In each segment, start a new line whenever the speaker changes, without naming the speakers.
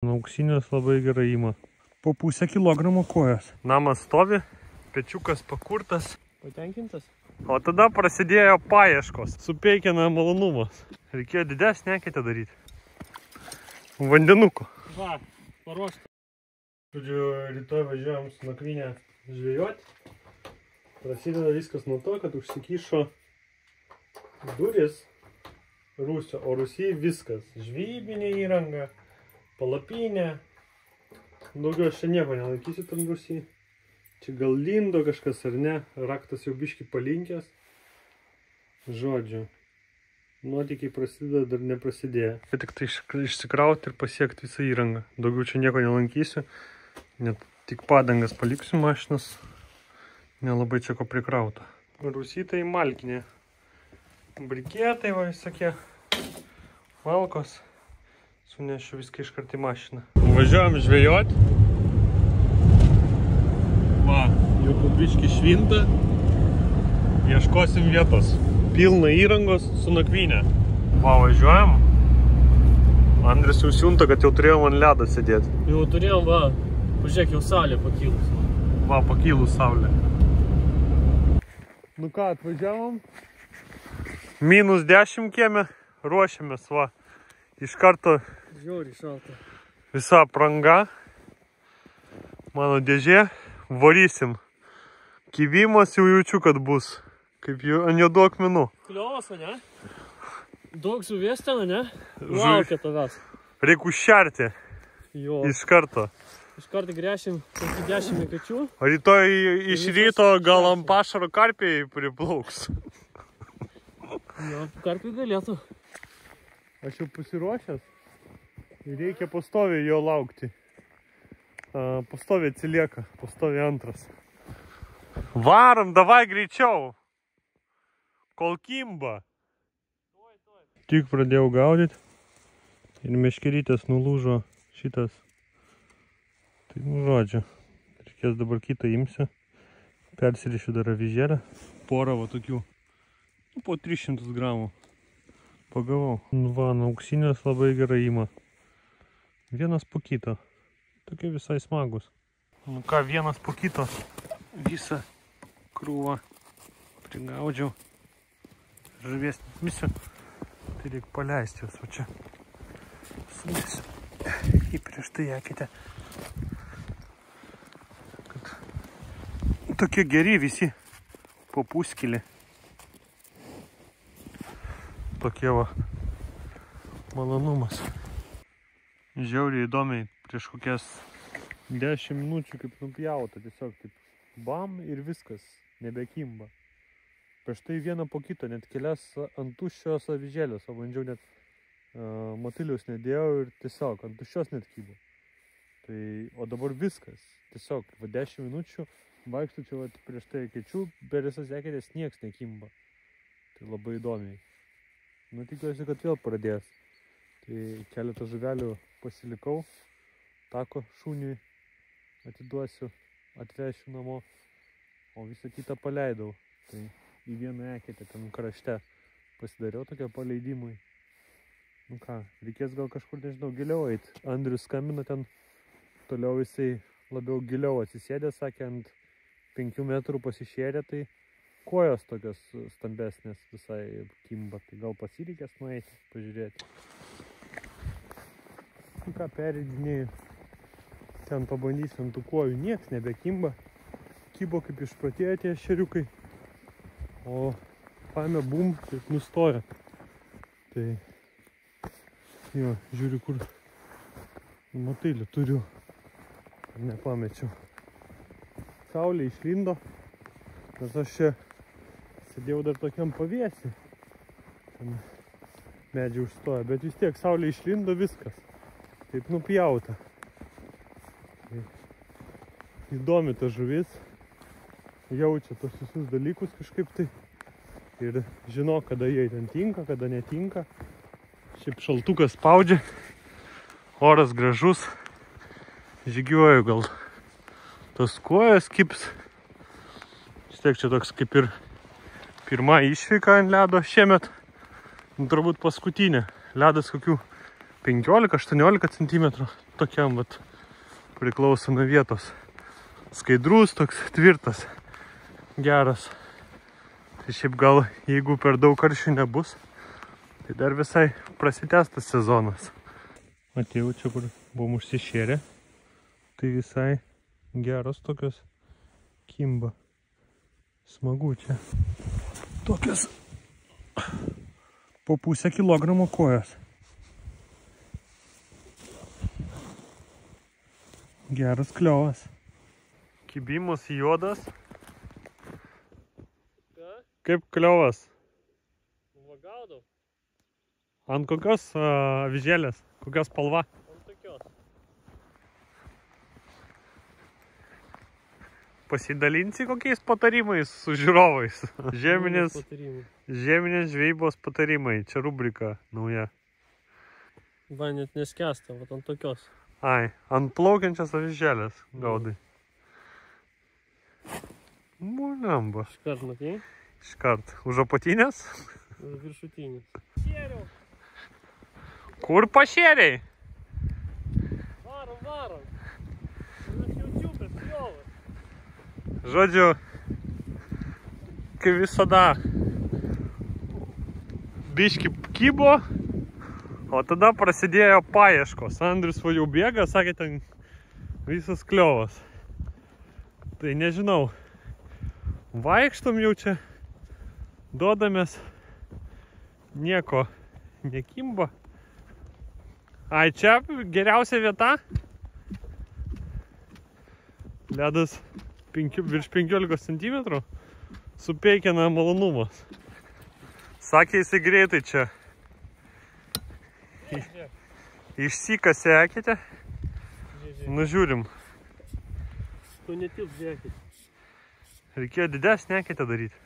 Auksinės labai gerai ima. Po pusę kilogramo kojas. Namas stovi, pečiukas pakurtas.
Patenkintas?
O tada prasidėjo paieškos. Supeikina malonumas. Reikėjo didesnį eketę daryti. Vandenuko.
Va, paruošta.
Žodžiu, rytoj važiuojam su nakvynę žvejoti. Prasideda viskas nuo to, kad užsikišo duris rūsio, o rūsy viskas. Žvybinė įranga, palapinė. Daugiau aš čia nieko nelaikysiu tam rūsy. Čia gal lindo kažkas ar ne, raktas jau biški palinkęs. Žodžiu, nuotykiai prasideda, dar neprasidėjo. Tik tai išsikrauti ir pasiekti visą įrangą. Daugiau čia nieko nelankysiu, net tik padangas paliksiu mašinas. Nelabai čia ko prikrauta. Rūsy tai malkinė. Briketai va visokie, malkos. Sunešiu viską iškart į mašiną. Važiuojam žvejoti. Va, jau pubiški švinta. Ieškosim vietos. Pilna įrangos su nakvynė. Va, važiuojam. Andrius jau siunta, kad jau turėjom ant ledo sėdėti.
Jau turėjom, va. Pažiūrėk, jau saulė pakilus.
Va, pakilus saulė. Nu ką, atvažiavom. -10 kieme. Ruošiamės, va. Iš karto
žiauriai šalta.
Visa apranga. Mano dėžė. Varysim. Kibimas jau jaučiu, kad bus. Kaip ant juodų akmenų.
Kliovas, ne? Daug žuvies ten, ne? Laukia tavęs.
Reikia užšerti.
Jo.
Iš karto.
Iš karto gręšim 10 kečių.
Rytoj iš ryto gal ant pašaro karpiai priplauks.
Jo, karpiai galėtų.
Aš jau pasiruošęs. Reikia pastoviai jo laukti. Pastoviai atsilieka. Pastoviai antras. Varom, davai greičiau. Kol kimba. Tik pradėjau gaudyti. Ir meškerytės nulūžo šitas. Tai nu žodžiu. Reikės dabar kitą imsiu. Persirišiu dar avižėlę. Porą va tokių. Po 300 gramų. Pagavau. Va, auksinės labai gerai ima. Vienas po kito. Tokie visai smagus. Nu ką, vienas po kito. Visą krūvą prigaudžiau. Žuvies misiu. Tai reikia paleisti jos. O čia sudėsiu. Į prieš tai ekite. Kad tokie geri visi po puskilį. Tokie va malonumas. Žiauriai įdomiai prieš kokias 10 minučių kaip nupjauta. Tiesiog taip bam ir viskas. Nebekimba. Prieš tai vieną po kito, net kelias ant tuščios avižėlės. O bandžiau net matilius nedėjau ir tiesiog ant tuščios net kybo. Tai, o dabar viskas. Tiesiog va 10 minučių vaikštų čia va prieš tai kečių, per visas eketės nieks nekimba. Tai labai įdomiai. Nu, tikiuosi, kad vėl pradės. Tai keletą žuvelių pasilikau. Tako šuniui atiduosiu, atvešiu namo. O visą kitą paleidau. Tai į vieną eketę ten krašte pasidariau tokią paleidimui. Nu ką, reikės gal kažkur, nežinau, giliau eiti. Andrius skambino ten, toliau jisai labiau giliau atsisėdė, sakė, ant 5 metrų pasišėrė, tai kojos tokios stambesnės visai kimba, tai gal pasireikės nueiti, pažiūrėti. Nu ką, peridinėjau. Ten pabandysiu ant tų kojų, nieks nebekimba. Kybo kaip išpratėjo tie šeriukai. O paėmė bum, taip nustoja. Tai jo, žiūriu, kur matailį turiu. Nepamečiau. Saulė išlindo. Nes aš čia sėdėjau dar tokiam pavėsi. Ten medžiai užstoja. Bet vis tiek saulė išlindo viskas. Taip nupjauta. Tai įdomi ta žuvis. Jaučia tos visus dalykus kažkaip tai. Ir žino, kada jie ten tinka, kada netinka. Šiaip šaltukas spaudžia. Oras gražus. Žygiuoju gal. Tos kojos kips. Vis tiek čia toks kaip ir pirma išvyka ant ledo šiemet. Turbūt paskutinė. Ledas kokių 15-18 cm. tokiam, vat, priklauso nuo vietos. Skaidrus, toks tvirtas, geras. Tai šiaip gal, jeigu per daug karščių nebus, tai dar visai prasitęstas sezonas. Atėjau čia, kur buvom užsišėrę. Tai visai geros tokios kimba. Smagu čia. Tokios po pusę kilogramo kojos. Geras kliovas. Kibimas juodas. Kaip kliovas?
Va gaudau.
Ant kokios avižėlės? Kokios spalva?
Ant tokios.
Pasidalinsi kokiais patarimais su žiūrovais? Žieminės žvejybos patarimai. Čia rubrika nauja.
Va, net neskęsta, va ant tokios.
Ai, ant plaukiančias avižėlės gaudai. Muliamba.
Iškart, matei?
Iškart. Už apatinės?
Už viršutinės. Šėriau.
Kur pašėriai?
Varom. Aš jaučiu, bet kliovas.
Žodžiu, kaip visada, biški kybo, o tada prasidėjo paieškos. Andrius va jau bėga, sakė, ten visas kliovas. Tai nežinau, vaikštom jau čia, duodamės, nieko nekimba. Ai, čia geriausia vieta. Ledas virš 15 cm. Supeikina malonumas. Sakė, jisai greitai čia. Išsikasė ekite. Nužiūrim.
Tu netilp, žiūrėkit.
Reikėjo didesnį ekite daryti.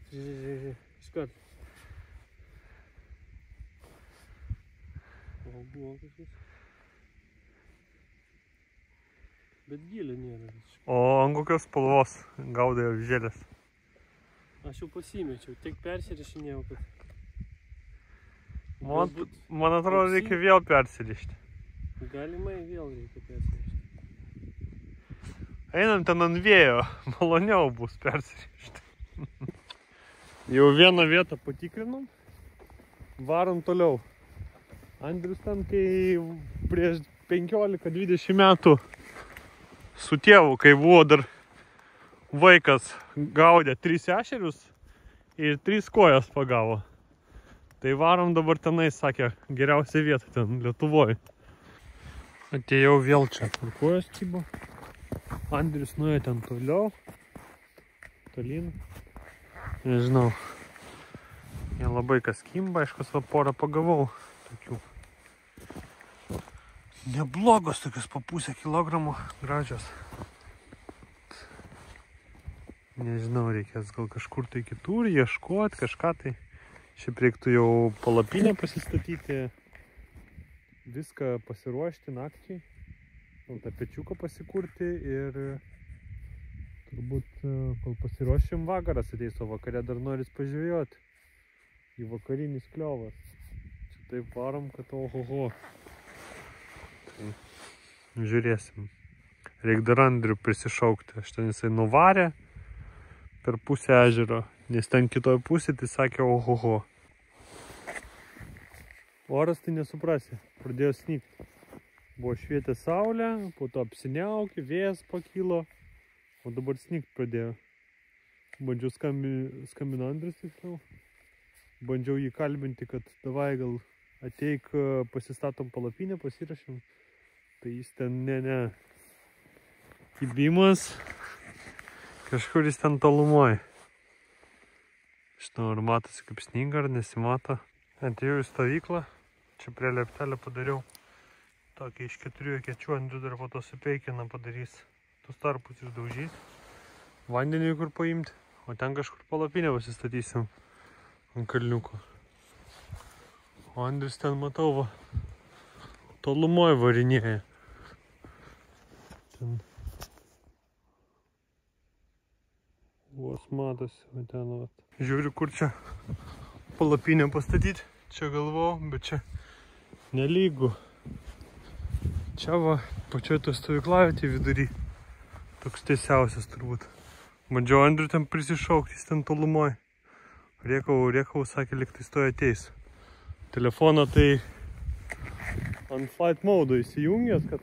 Žiūrėk. Iškart. O, buvo kažkas. Bet gilio nėra.
O ant kokios spalvos gaudai avižėlės?
Aš jau pasimečiau, tik persirišinėjau, kad...
Man atrodo, reikia vėl persirišti.
Galimai vėl reikia persirišti.
Einam ten ant vėjo, maloniau bus persirišti. Jau vieną vietą patikrinom, varom toliau. Andrius ten, kai prieš 15-20 metų su tėvu, kai buvo dar vaikas, gaudė 3 ešerius ir 3 kojas pagavo. Tai varom dabar tenai, sakė, geriausia vieta ten Lietuvoje. Atėjau vėl čia, kur kojas kybo. Andrius nuėjo ten toliau. Tolyn. Nežinau. Jie labai kas kimba, aišku, savo porą pagavau. Tokių. Neblogos tokios po pusę kilogramo gražios. Nežinau, reikės gal kažkur tai kitur ieškoti, kažką tai. Šiaip reiktų jau palapinę pasistatyti, viską pasiruošti nakčiai, tą pečiuką pasikurti ir turbūt, kol pasiruošim, vakaras ateis, o vakare dar noris pažvejoti į vakarinis kliovas. Čia taip varom, kad ohoho. Tai žiūrėsim. Reik dar Andrių prisišaukti, aš ten jisai nuvarė per pusę ežero, nes ten kitoj pusė, tai sakė ohoho. Oras tai nesuprasi, pradėjo snygti. Buvo švietė saulė, po to apsiniaukė, vėjas pakilo, o dabar snygti pradėjo. Bandžiau skambino Andrius, tiksliau. Bandžiau jį kalbinti, kad davai gal ateik, pasistatom palapinę, pasirašym. Tai jis ten ne. Kibimas. Kažkur jis ten tolumoj. Žinau, ar matosi kaip sninga, ar nesimato. Atėjau į stovyklą. Čia prie lieptelio padariau. Tokį iš 4 ekečių, Andrius dar po to supeikina padarys. Tus tarpus išdaužys. Vandenį kur paimti. O ten kažkur palapinę pasistatysim. Ant kalniuko. O Andrius ten matau, va. Tolumoj varinėja. Ten. Vos matosi, va ten, va. Žiūriu, kur čia palapinę pastatyti. Čia galvojau, bet čia nelygu. Čia va, pačioj to stovyklavietė vidury. Toks tiesiausias turbūt. Bandžiau Andrių ten prisišaukti, jis ten tolumoj. Rėkau, sakė, lyg tai stoja ateis. Telefoną tai ant flight mode įsijungęs, kad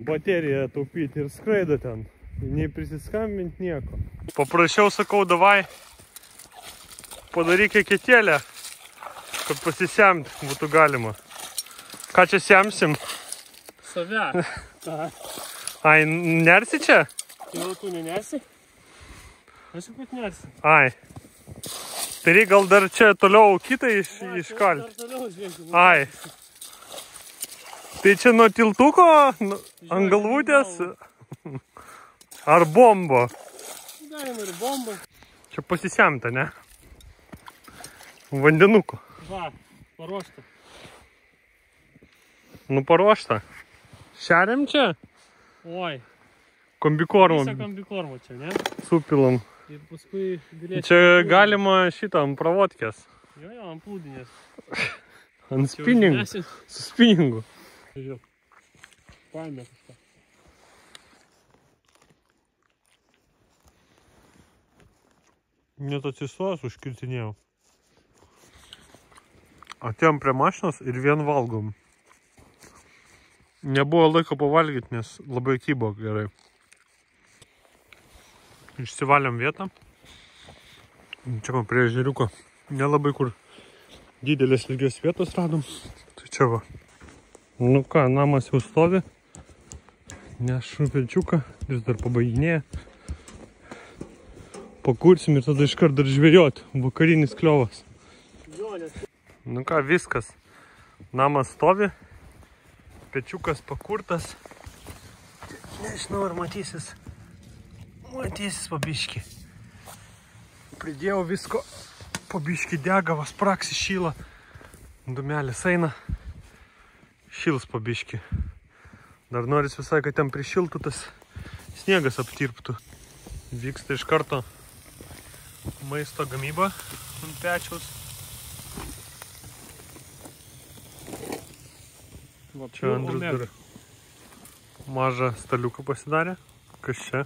bateriją taupyti ir skraido ten. Nei prisiskambint nieko. Paprašiau, sakau, davai, padaryk eketėlę, kad pasisemt būtų galima. Ką čia semsim?
Save.
Ai, nersi čia?
Jau tu nenersi? Aš jau kad nersi.
Ai. Tai reik gal dar čia toliau kitą iškalti.
Dar toliau žiūrėkime.
Ai. Tai čia nuo tiltuko, ant galvutės, ar bombo?
Galima ir bombo.
Čia pasisemta, ne? Vandenuko.
Va, paruošta.
Nu paruošta. Šeriam čia?
Oi.
Kombikormą.
Visą kombikormą čia, ne?
Supilam.
Ir paskui galėčiau...
Čia galima šitą ant pravotkės.
Jo, ant plūdinės.
Ant spinningu. Su spinningu.
Žiūrėk. Paėmė kažką.
Net atsistojęs užkirtinėjau. Atėjom prie mašinos ir vien valgom. Nebuvo laiko pavalgyti, nes labai kybo gerai. Išsivalėm vietą. Čia man prie ežeriuko. Nelabai kur didelės lygios vietos radom. Tai čia va. Nu ką, namas jau stovi. Nešu pečiuką. Vis dar pabaiginėja. Pakursim ir tada iškart dar žvejot. Vakarinis kliovas. Nu ką, viskas. Namas stovi. Pečiukas pakurtas. Nežinau, ar matysis. Matysis pabiški. Pridėjau visko. Pabiški dega, vas praksi šyla. Dumelis eina. Šils pabiški. Dar noris visai, kad ten prišiltų, tas sniegas aptirptų. Vyksta iš karto maisto gamyba ant pečiaus. Čia Andrius dar mažą staliuką pasidarė. Kas čia?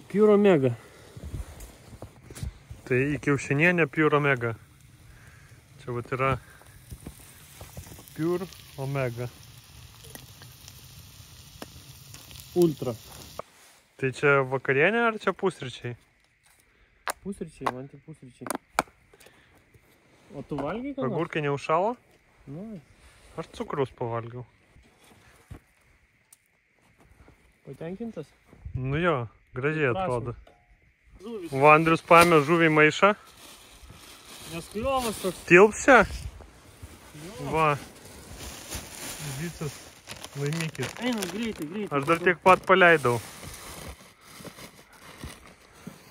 Pure Omega.
Tai į kiaušinienę Pure Omega. Čia vat yra Pure Omega.
Ultra.
Tai čia vakarienė ar čia pusryčiai?
Pusryčiai, man tik pusryčiai. O tu valgai ką nors?
Agurkai neužšalo?
Nu.
Aš cukraus pavalgiau.
Patenkintas?
Nu jo, gražiai
Prašom.
atrodo.
Žuvis.
Va, Andrius paėmė žuvį maišą.
Nes kliovas toks.
Tilps čia?
Jo.
Va. Vicas laimikis.
Eina greitai.
Aš dar tiek pat paleidau.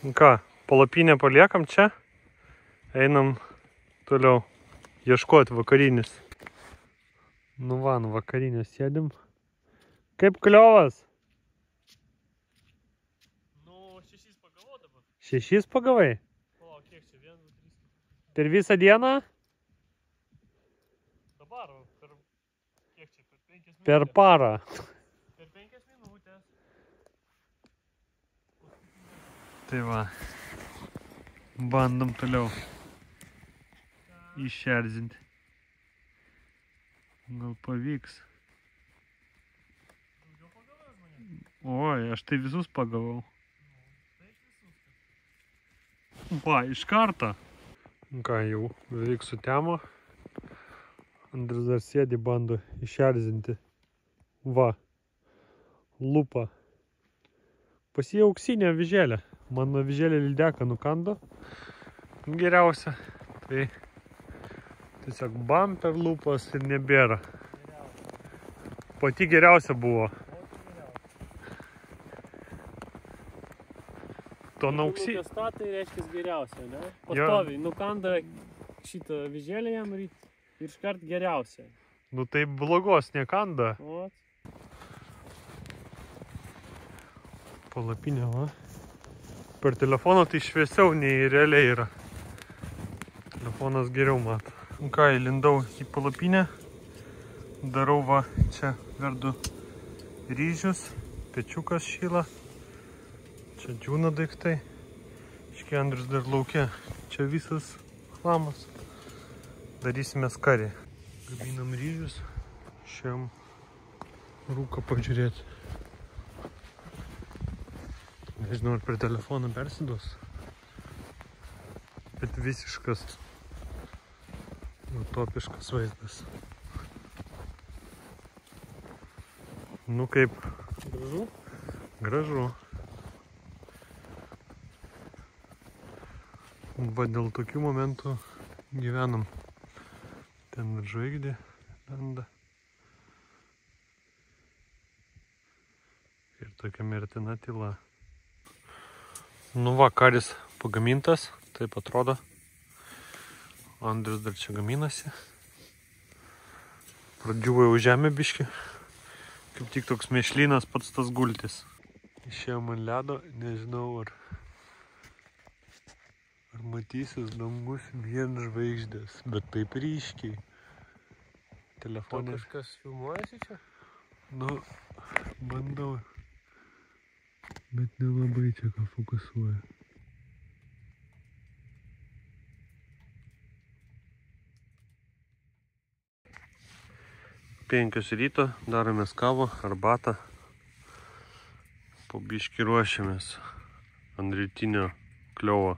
Ką, palapinę paliekam čia. Einam toliau ieškoti vakarinis. Nu va, vakarinės sėdim. Kaip kliovas?
Nu, 6 pagavau dabar.
6 pagavai?
O, kiek čia? 1, 2, 3.
Per visą dieną?
Dabar, per... Kiek čia? Per 5 minutės?
Per parą.
Per 5 minutės.
Tai va. Bandom toliau išerzinti. Gal pavyks.
Daugiau pagavai mane?
Oi, aš tai visus pagavau. Va, iš karto. Ką, jau beveik sutemo. Andrius dar sėdi, bando išerzinti. Va, lupa. Pas jį auksinė avižėlė. Mano avižėlė lydeka nukando. Geriausia. Tai tiesiog bam per lupas ir nebėra. Pati geriausia buvo. To nauksi.
Nukasta, tai reiškia geriausia, ne? Pastoviai, nukanda šitą avižėlę jam ir iškart geriausia.
Nu tai blogos nekanda.
O.
Palapinė, va. Per telefoną tai šviesiau nei realiai yra. Telefonas geriau mato. Ką, įlindau į palapinę. Darau va, čia verdu ryžius, pečiukas šyla. Čia džiūna daiktai. Iški Andrius dar laukia. Čia visas chlamas. Darysime skarį. Gaminam ryžius. Šiam rūką pažiūrėti. Nežinau, ar per telefoną persiduos. Bet visiškas utopiškas vaizdas. Nu kaip?
Gražu?
Gražu. Va dėl tokių momentų gyvenam. Ten žvaigždė lenda. Ir tokia mirtina tyla. Nu va, karis pagamintas, taip atrodo. Andrius dar čia gaminasi. Pradžiuvo jau žemė biški. Kaip tik toks mėšlynas pats tas gultis. Išėjom ant ledo, nežinau ar matysis dangus vien žvaigždės, bet taip ryškiai. Telefonė.
Tau kažkas filmuojasi čia?
Nu, bandau. Bet nelabai čia ką fokusuoja. Penkios ryto, daromės kavą, arbatą. Po biškį ruošiamės ant rytinio kliovo.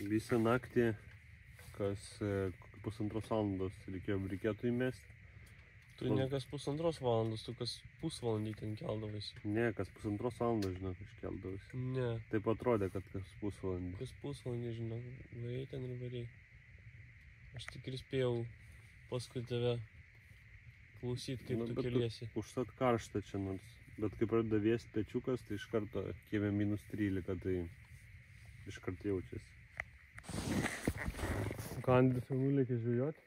Visą naktį, kas 1,5 valandos reikėtų įmesti.
Tu ne kas 1,5 valandos, tu kas pusvalandį ten keldavaisi.
Ne, kas 1,5 valandos, žinok, aš keldavausi.
Ne.
Taip atrodė, kad kas pusvalandį.
Kas pusvalandį, žinok, varėjai ten ir varėjai. Aš tik ir spėjau paskui tave klausyt, kaip tu keliesi.
Užtat karšta čia nors. Bet kai pradeda vėsti pečiukas, tai iš karto kieme -13, tai iš karto jaučiasi. Ką Andrius jau nulėkė žvejoti?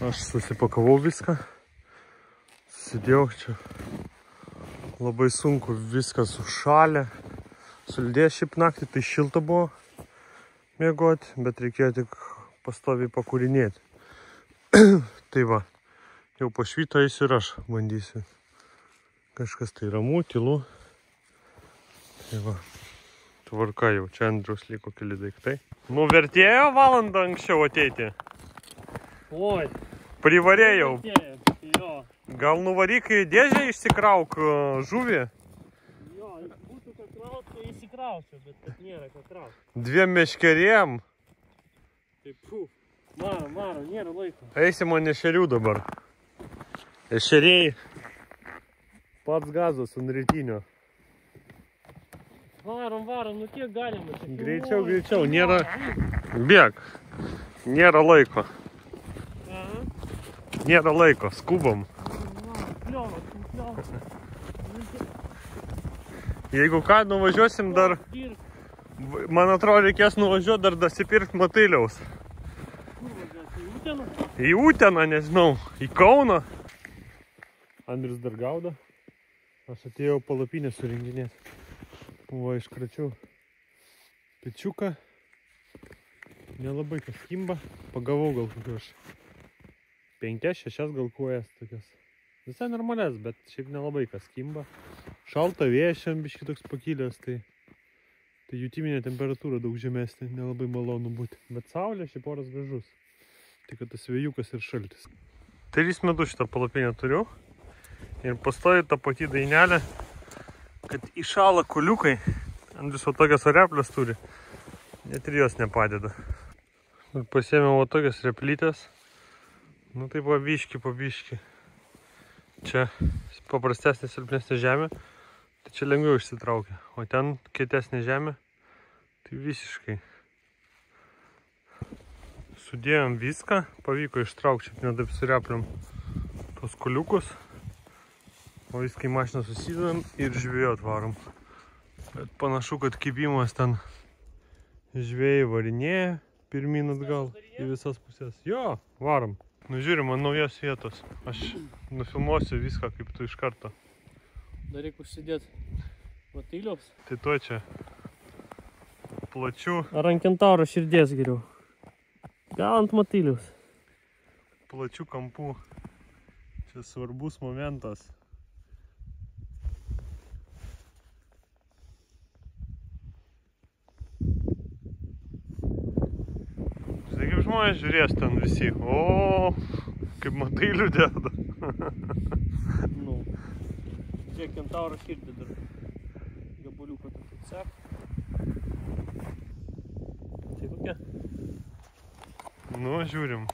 Aš susipakavau viską. Susidėjau čia. Labai sunku, viskas užšalė. Suldėjo šiaip naktį, tai šilta buvo miegoti, bet reikėjo tik pastoviai pakūrinėti. Tai va, jau po švyto eisiu ir aš bandysiu. Kažkas tai ramu, tylu. Tai va, tvarka jau, čia Andrius liko keli daiktai. Nu, vertėjo valandą anksčiau ateiti?
Oi.
Privarėjau.
Jo.
Gal nuvaryk į dėžę išsikrauk žuvį?
Jo, būtų ką kraut, tai įsikrausiu, bet nėra ką kraut.
2 meškerėm.
Tai Varom, nėra laiko.
Eisim ant ešerių dabar. Ešeriai. Pats gazas ant rytinio.
Varom, nu kiek galima.
Greičiau, nėra... Bėg. Nėra laiko.
Aha.
Nėra laiko, skubam.
Kliovas.
Jeigu ką, nuvažiuosim dar... Man atrodo, reikės nuvažiuoti dar dasipirkti matyliaus.
Kur važiuosi? Į Uteną?
Į Uteną, nežinau. Į Kauną. Andrius dar gaudo. Aš atėjau palapinę surenginėti. Va, iškračiau pečiuką. Nelabai kas kimba. Pagavau gal kokios 5-6 gal kuojas tokias. Visai normalias, bet šiaip nelabai kas kimba. Šalta vėjas šiandien biški toks pakilęs, tai jutiminė temperatūra daug žemesnė, nelabai malonu būti. Bet saulė šiaip oras gražus. Tik kad tas vėjukas ir šaltis. 3 metus šitą palapinę turiu. Ir pastoju tą patį dainelę, kad įšala kuliukai. Andrius va tokias replės turi. Net ir jos nepadeda. Ir pasiėmiau va tokias replytės. Nu tai po biški. Čia paprastesnė, silpnesnė žemė. Tai čia lengviau išsitraukia. O ten kietesnė žemė. Tai visiškai. Sudėjom viską. Pavyko ištraukti šiaip netaip su repliam tos kuliukus. O viską į mašiną susidedam ir žvejot varom. Bet panašu, kad kibimas ten žvėjai varinėja pirmin atgal į visas pusės. Jo, varom. Nu žiūrim, man naujos vietos. Aš nufilmuosiu viską kaip tu iš karto.
Dar reikia užsidėti matyliaus.
Tai to čia plačių.
Ar ant kentauro širdies geriau? Gal ant matyliaus.
Plačių kampų. Čia svarbus momentas. žmonės žiūrės ten visi. O, kaip matai liūdėda.
Nu. Čia kentauro širdį dar. Gabaliuką tokį sek. Tai kokia?
Nu, žiūrim.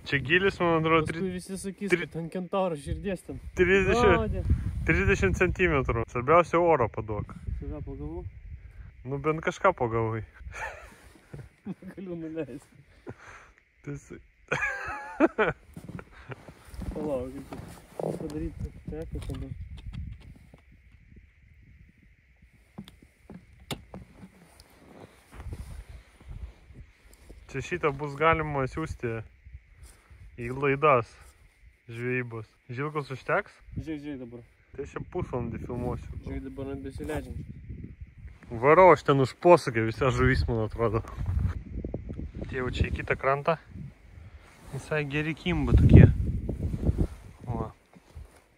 Čia gilis, man atrodo,
Paskui visi sakys, kad ant kentauro širdies ten.
30 centimetrų. Svarbiausia oro paduok.
Save pagavau.
Nu, bent kažką pagavai.
Galiu nuleisti.
Tai
Palauk, kaip padaryti teką tada.
Čia šitą bus galima siųsti į laidas žvejybos. Žilkos užteks?
Žiūrėk dabar.
Tai čia pusvalandį filmuosiu.
Žiūrėk dabar besileidžiam.
Varau, aš ten už posūkį visą žuvis, man atrodo. Tai jau čia į kitą krantą. Visai geri kimba tokie. O,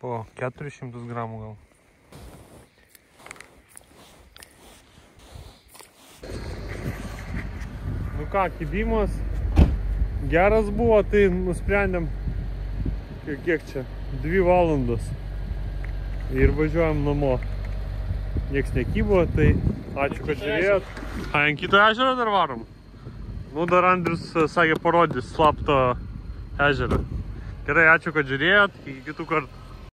po 400 gramų gal. Nu ką, kibimas geras buvo, tai nusprendėm, kiek čia, 2 valandos. Ir važiuojam namo. Nieks nekybo, tai ačiū, kad žiūrėjot. Ant kito ežero dar varom? Nu, dar Andrius sakė parodys slaptą ežerą. Gerai, ačiū, kad žiūrėjot. Iki kitų kartų.